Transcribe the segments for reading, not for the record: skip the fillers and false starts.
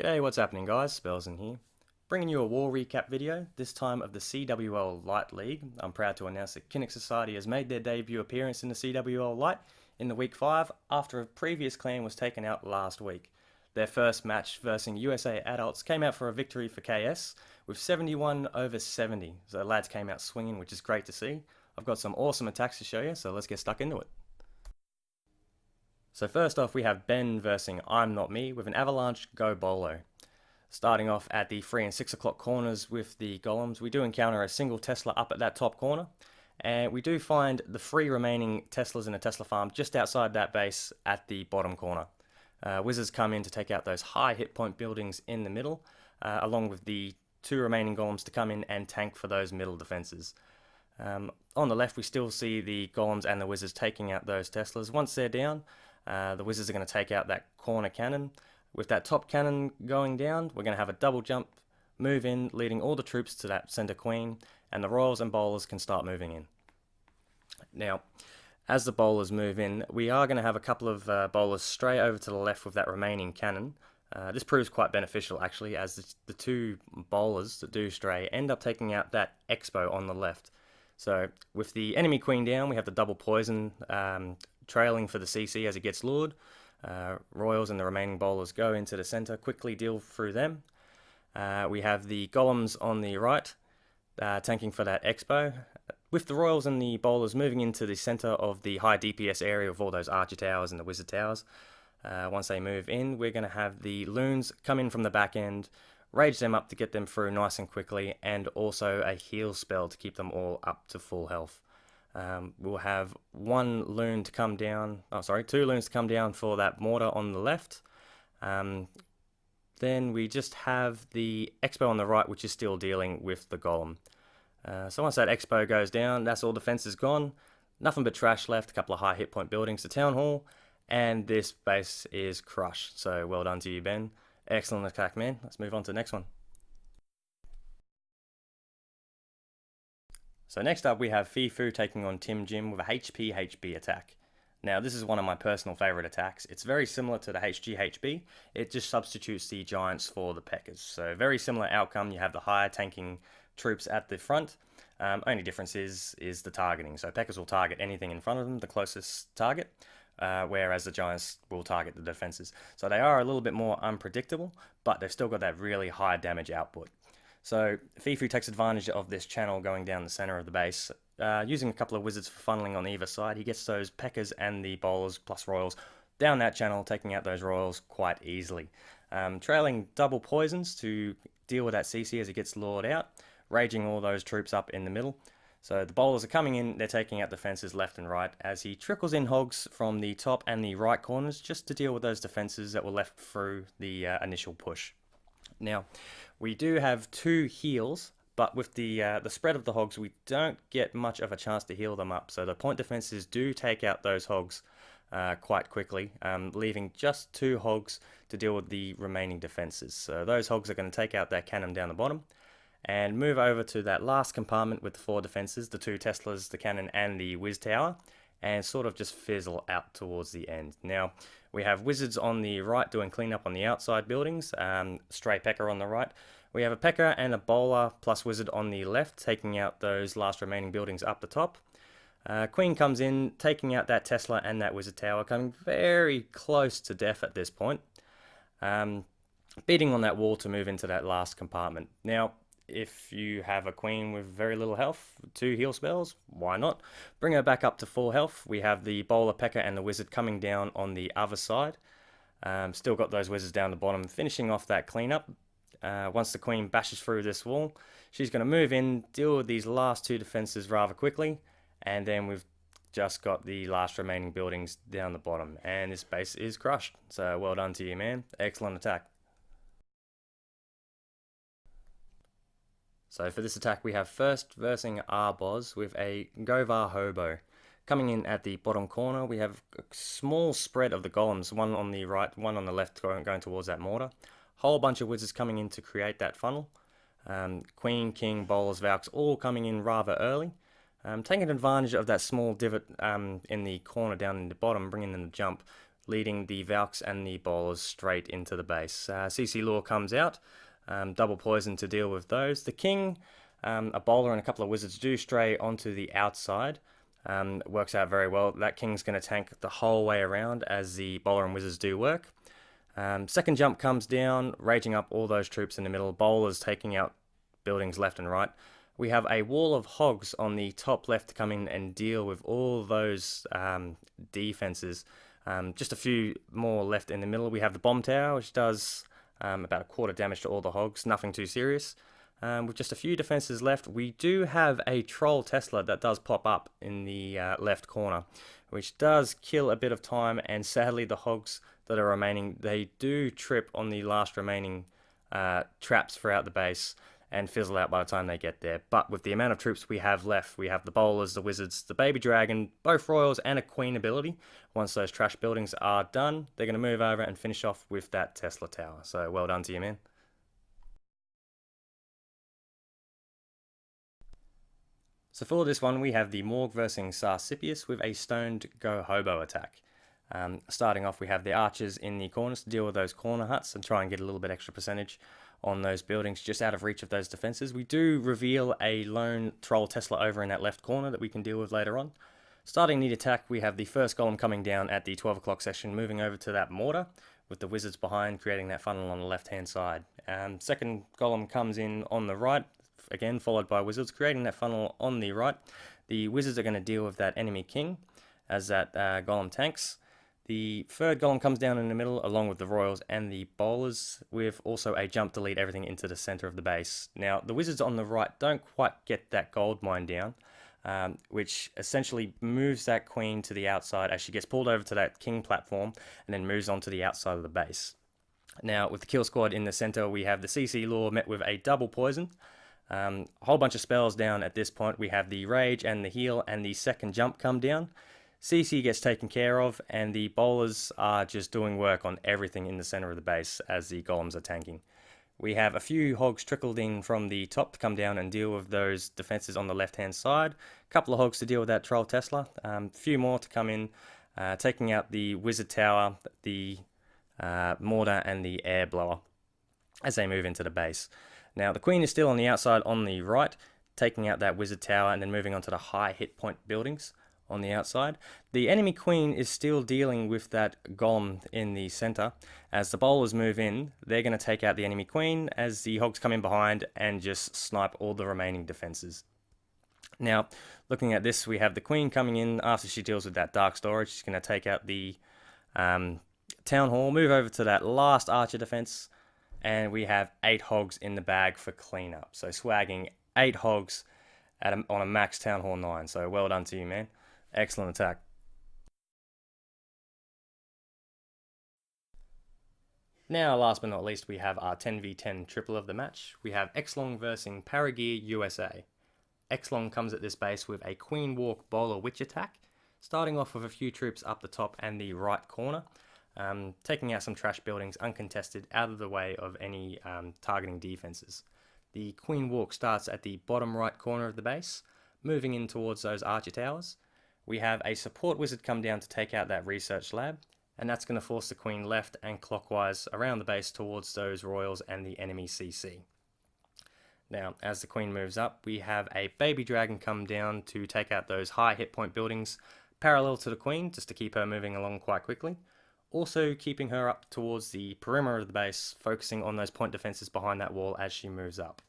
G'day, what's happening guys? Spellsin here. Bringing you a war recap video, this time of the CWLL Light League. I'm proud to announce that Kinnick Society has made their debut appearance in the CWLL Light in the week 5 after a previous clan was taken out last week. Their first match versus USA Adults came out for a victory for KS with 71/70. So the lads came out swinging, which is great to see. I've got some awesome attacks to show you, so let's get stuck into it. So first off, we have Ben versing I'm Not Me with an Avalanche Gobolo. Starting off at the 3 and 6 o'clock corners with the golems, we do encounter a single Tesla up at that top corner, and we do find the 3 remaining Teslas in a Tesla farm just outside that base at the bottom corner. Wizards come in to take out those high hit point buildings in the middle, along with the 2 remaining golems to come in and tank for those middle defenses. On the left, we still see the golems and the wizards taking out those Teslas. Once they're down, the wizards are going to take out that corner cannon. With that top cannon going down, we're going to have a double jump, move in, leading all the troops to that center queen, and the royals and bowlers can start moving in. Now, as the bowlers move in, we are going to have a couple of bowlers stray over to the left with that remaining cannon. This proves quite beneficial actually, as the 2 bowlers that do stray end up taking out that expo on the left. So with the enemy queen down, we have the double poison trailing for the CC as it gets lured. Royals and the remaining bowlers go into the center, quickly deal through them. We have the golems on the right, tanking for that expo, with the royals and the bowlers moving into the center of the high DPS area of all those archer towers and the wizard towers. Once they move in, we're going to have the loons come in from the back end, rage them up to get them through nice and quickly, and also a heal spell to keep them all up to full health. We'll have 2 loons to come down for that mortar on the left. Then we just have the expo on the right, which is still dealing with the golem. So once that expo goes down, that's all defenses gone. Nothing but trash left, a couple of high hit point buildings to town hall, and this base is crushed. So well done to you, Ben. Excellent attack, man. Let's move on to the next one. So next up we have Fifu taking on Tim Jim with a HPHB attack. Now this is one of my personal favourite attacks. It's very similar to the HGHB, it just substitutes the giants for the Peckers. So very similar outcome, you have the higher tanking troops at the front. Only difference is the targeting. So Peckers will target anything in front of them, the closest target, whereas the giants will target the defenses. So they are a little bit more unpredictable, but they've still got that really high damage output. So Fifu takes advantage of this channel going down the center of the base, using a couple of wizards for funneling on either side. He gets those Peckers and the bowlers plus royals down that channel, taking out those royals quite easily. Trailing double poisons to deal with that CC as it gets lured out, raging all those troops up in the middle. So the bowlers are coming in, they're taking out defenses left and right as he trickles in hogs from the top and the right corners just to deal with those defenses that were left through the initial push. Now, we do have 2 heals, but with the spread of the hogs, we don't get much of a chance to heal them up. So the point defenses do take out those hogs quite quickly, leaving just 2 hogs to deal with the remaining defenses. So those hogs are going to take out that cannon down the bottom and move over to that last compartment with the 4 defenses, the 2 Teslas, the cannon, and the Wiz Tower, and sort of just fizzle out towards the end. Now, we have wizards on the right doing cleanup on the outside buildings, stray Pecker on the right. We have a Pecker and a bowler plus wizard on the left, taking out those last remaining buildings up the top. Queen comes in, taking out that Tesla and that wizard tower, coming very close to death at this point. Beating on that wall to move into that last compartment. Now, if you have a queen with very little health, 2 heal spells, why not? Bring her back up to full health. We have the bowler, Pecker, and the wizard coming down on the other side. Still got those wizards down the bottom, finishing off that cleanup. Once the queen bashes through this wall, she's going to move in, deal with these last 2 defenses rather quickly, and then we've just got the last remaining buildings down the bottom, and this base is crushed. So well done to you, man. Excellent attack. So for this attack, we have first versing Arboz with a Govahobo. Coming in at the bottom corner, we have a small spread of the golems, 1 on the right, 1 on the left, going towards that mortar. Whole bunch of wizards coming in to create that funnel. Queen, King, bowlers, Valks, all coming in rather early. Taking advantage of that small divot in the corner down in the bottom, bringing in the jump. leading the Valks and the bowlers straight into the base. CC Law comes out, double poison to deal with those. The king, a bowler and a couple of wizards do stray onto the outside. Works out very well. That king's going to tank the whole way around as the bowler and wizards do work. Second jump comes down, raging up all those troops in the middle. Bowlers taking out buildings left and right. We have a wall of hogs on the top left to come in and deal with all those defenses. Just a few more left in the middle. We have the bomb tower, which does about a quarter damage to all the hogs. Nothing too serious. With just a few defenses left, we do have a troll Tesla that does pop up in the left corner, which does kill a bit of time, and sadly the hogs that are remaining, they do trip on the last remaining traps throughout the base and fizzle out by the time they get there. But with the amount of troops we have left, we have the bowlers, the wizards, the baby dragon, both royals, and a queen ability. Once those trash buildings are done, they're going to move over and finish off with that Tesla tower. So well done to you, man. So for this one, we have the Morg versus Sarsipius with a stoned Gohobo attack. Starting off, we have the archers in the corners to deal with those corner huts and try and get a little bit extra percentage on those buildings just out of reach of those defenses. We do reveal a lone troll Tesla over in that left corner that we can deal with later on. Starting the attack, we have the first golem coming down at the 12 o'clock session, moving over to that mortar with the wizards behind, creating that funnel on the left-hand side. Second golem comes in on the right, again followed by wizards, creating that funnel on the right. The wizards are going to deal with that enemy king as that golem tanks. The third golem comes down in the middle along with the royals and the bowlers, with also a jump to lead everything into the center of the base. Now the wizards on the right don't quite get that gold mine down, which essentially moves that queen to the outside as she gets pulled over to that king platform and then moves on to the outside of the base. Now with the kill squad in the center, we have the CC Law met with a double poison. A whole bunch of spells down at this point. We have the rage and the heal and the second jump come down. CC gets taken care of, and the bowlers are just doing work on everything in the center of the base as the golems are tanking. We have a few hogs trickled in from the top to come down and deal with those defenses on the left-hand side. A couple of hogs to deal with that troll Tesla. A few more to come in, taking out the wizard tower, the mortar, and the air blower as they move into the base. Now the queen is still on the outside on the right, taking out that wizard tower and then moving on to the high hit point buildings on the outside. The enemy queen is still dealing with that golem in the center. As the bowlers move in, they're going to take out the enemy queen as the hogs come in behind and just snipe all the remaining defenses. Now, looking at this, we have the queen coming in after she deals with that dark storage. She's going to take out the town hall, move over to that last archer defense, and we have 8 hogs in the bag for cleanup. So swagging 8 hogs on a max town hall 9. So well done to you, man. Excellent attack. Now, last but not least, we have our 10v10 triple of the match. We have Xlong versus Paragear USA. Xlong comes at this base with a Queen Walk Bowler Witch attack, starting off with a few troops up the top and the right corner, taking out some trash buildings uncontested out of the way of any targeting defenses. The Queen Walk starts at the bottom right corner of the base, moving in towards those archer towers. We have a support wizard come down to take out that research lab, and that's going to force the queen left and clockwise around the base towards those royals and the enemy CC. Now, as the queen moves up, we have a baby dragon come down to take out those high hit point buildings parallel to the queen, just to keep her moving along quite quickly. Also keeping her up towards the perimeter of the base, focusing on those point defenses behind that wall as she moves up.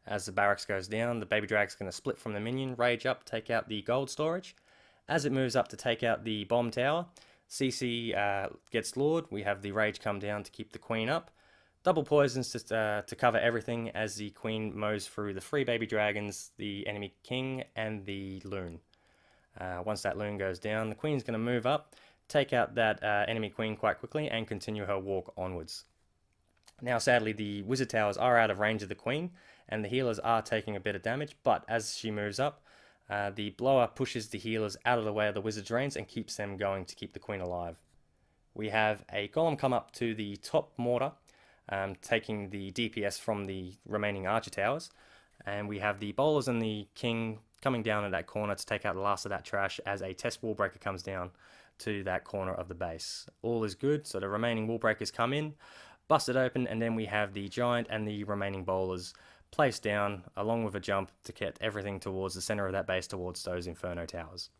As the barracks goes down, the baby drag's going to split from the minion, rage up, take out the gold storage. As it moves up to take out the bomb tower, CC gets lured. We have the rage come down to keep the queen up. Double poisons to cover everything as the queen mows through the 3 baby dragons, the enemy king, and the loon. Once that loon goes down, the queen's going to move up, take out that enemy queen quite quickly, and continue her walk onwards. Now, sadly, the wizard towers are out of range of the queen, and the healers are taking a bit of damage, but as she moves up, the blower pushes the healers out of the way of the wizard's range and keeps them going to keep the queen alive. We have a golem come up to the top mortar, taking the DPS from the remaining archer towers, and we have the bowlers and the king coming down at that corner to take out the last of that trash as a test wall breaker comes down to that corner of the base. All is good, so the remaining wall breakers come in, bust it open, and then we have the giant and the remaining bowlers placed down along with a jump to get everything towards the center of that base, towards those Inferno Towers.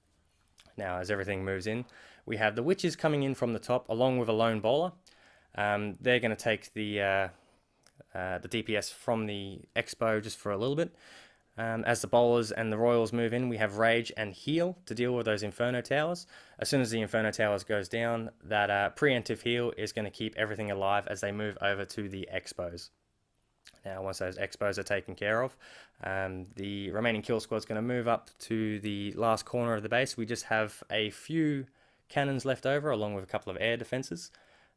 Now, as everything moves in, we have the witches coming in from the top along with a lone bowler. They're going to take the DPS from the Expo just for a little bit. As the bowlers and the royals move in, we have Rage and Heal to deal with those Inferno Towers. As soon as the Inferno Towers goes down, that preemptive heal is going to keep everything alive as they move over to the Expos. Now, once those Expos are taken care of, the remaining kill squad is going to move up to the last corner of the base. We just have a few cannons left over, along with a couple of air defenses.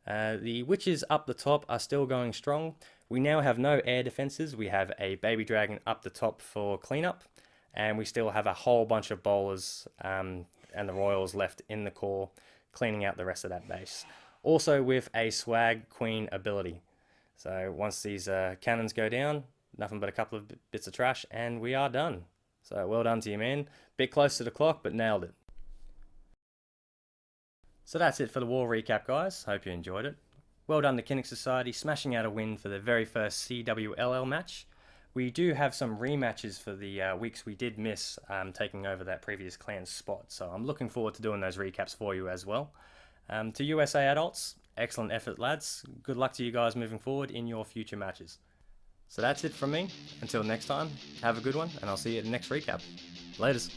The witches up the top are still going strong. We now have no air defenses. We have a baby dragon up the top for cleanup, and we still have a whole bunch of bowlers and the royals left in the core, cleaning out the rest of that base. Also with a swag queen ability. So once these cannons go down, nothing but a couple of bits of trash, and we are done. So well done to you, man. Bit close to the clock, but nailed it. So that's it for the war recap, guys. Hope you enjoyed it. Well done to Kinnick Society, smashing out a win for their very first CWLL match. We do have some rematches for the weeks we did miss taking over that previous clan's spot, so I'm looking forward to doing those recaps for you as well. To USA Adults, excellent effort, lads. Good luck to you guys moving forward in your future matches. So that's it from me. Until next time, have a good one, and I'll see you at the next recap. Laters.